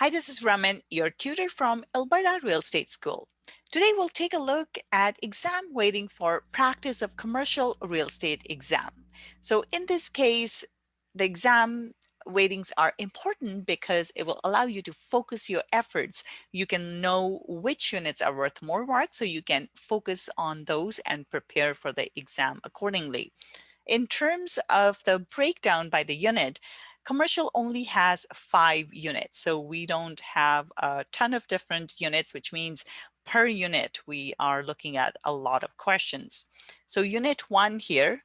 Hi, this is Raman, your tutor from Alberta Real Estate School. Today we'll take a look at exam weightings for practice of commercial real estate exam. So in this case, the exam weightings are important because it will allow you to focus your efforts. You can know which units are worth more marks, so you can focus on those and prepare for the exam accordingly. In terms of the breakdown by the unit, commercial only has 5 units. So we don't have a ton of different units, which means per unit, we are looking at a lot of questions. So unit 1 here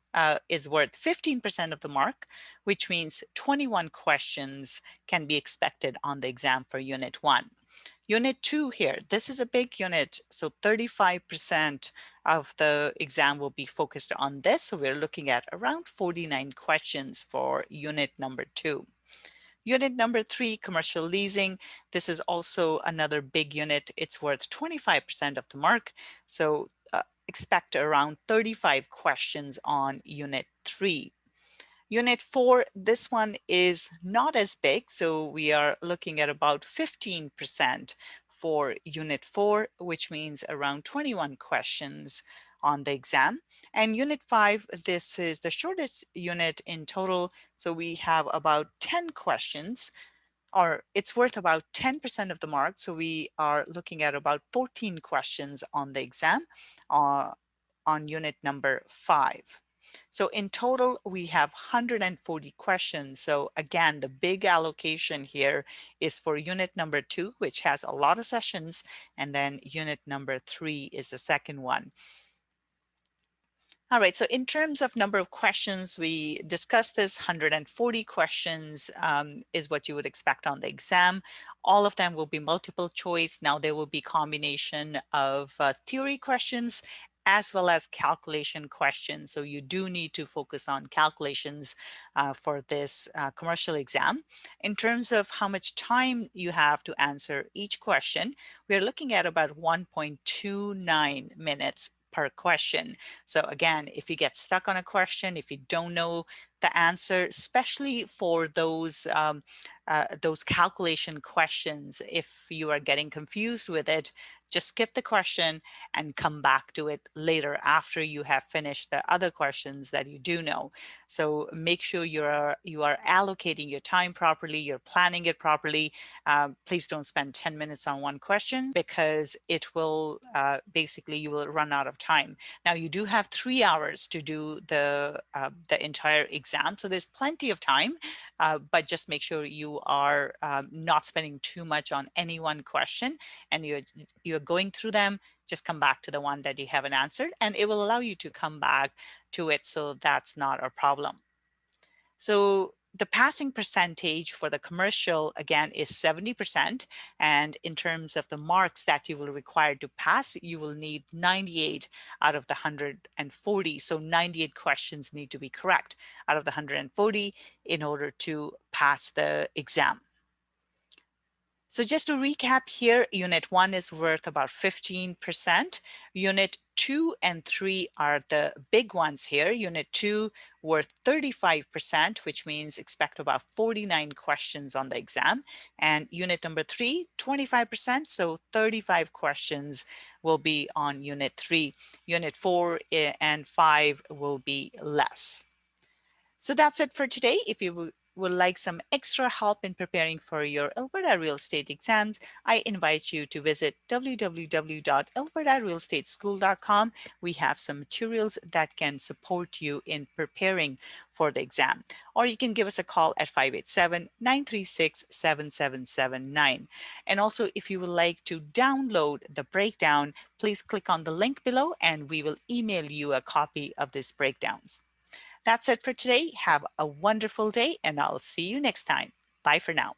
is worth 15% of the mark, which means 21 questions can be expected on the exam for unit 1. Unit 2 here, this is a big unit, so 35% of the exam will be focused on this. So we're looking at around 49 questions for unit number 2. Unit number 3, commercial leasing. This is also another big unit. It's worth 25% of the mark. So expect around 35 questions on unit 3. Unit 4, this one is not as big, so we are looking at about 15% for Unit 4, which means around 21 questions on the exam. And Unit 5, this is the shortest unit in total, so we have about 10 questions, or it's worth about 10% of the mark, so we are looking at about 14 questions on the exam on unit number 5. So in total, we have 140 questions. So again, the big allocation here is for unit number 2, which has a lot of sessions, and then unit number 3 is the second one. All right, so in terms of number of questions, we discussed this 140 questions is what you would expect on the exam. All of them will be multiple choice. Now there will be combination of theory questions as well as calculation questions. So you do need to focus on calculations for this commercial exam. In terms of how much time you have to answer each question, we're looking at about 1.29 minutes per question. So again, if you get stuck on a question, if you don't know the answer, especially for those calculation questions, if you are getting confused with it, just skip the question and come back to it later after you have finished the other questions that you do know. So make sure you are allocating your time properly, you're planning it properly. Please don't spend 10 minutes on one question because it will basically you will run out of time. Now you do have 3 hours to do the entire exam, so there's plenty of time, but just make sure you are not spending too much on any one question, and you're going through them. Just come back to the one that you haven't answered, and it will allow you to come back to it, so that's not a problem. So the passing percentage for the commercial, again, is 70%. And in terms of the marks that you will require to pass, you will need 98 out of the 140. So 98 questions need to be correct out of the 140 in order to pass the exam. So just to recap here, Unit 1 is worth about 15%. Unit 2 and 3 are the big ones here. Unit 2 worth 35%, which means expect about 49 questions on the exam. And unit number 3, 25%, so 35 questions will be on Unit 3. Unit 4 and 5 will be less. So that's it for today. If you would like some extra help in preparing for your Alberta real estate exams, I invite you to visit www.albertarealestateschool.com. We have some materials that can support you in preparing for the exam. Or you can give us a call at 587-936-7779. And also, if you would like to download the breakdown, please click on the link below and we will email you a copy of these breakdowns. That's it for today. Have a wonderful day, and I'll see you next time. Bye for now.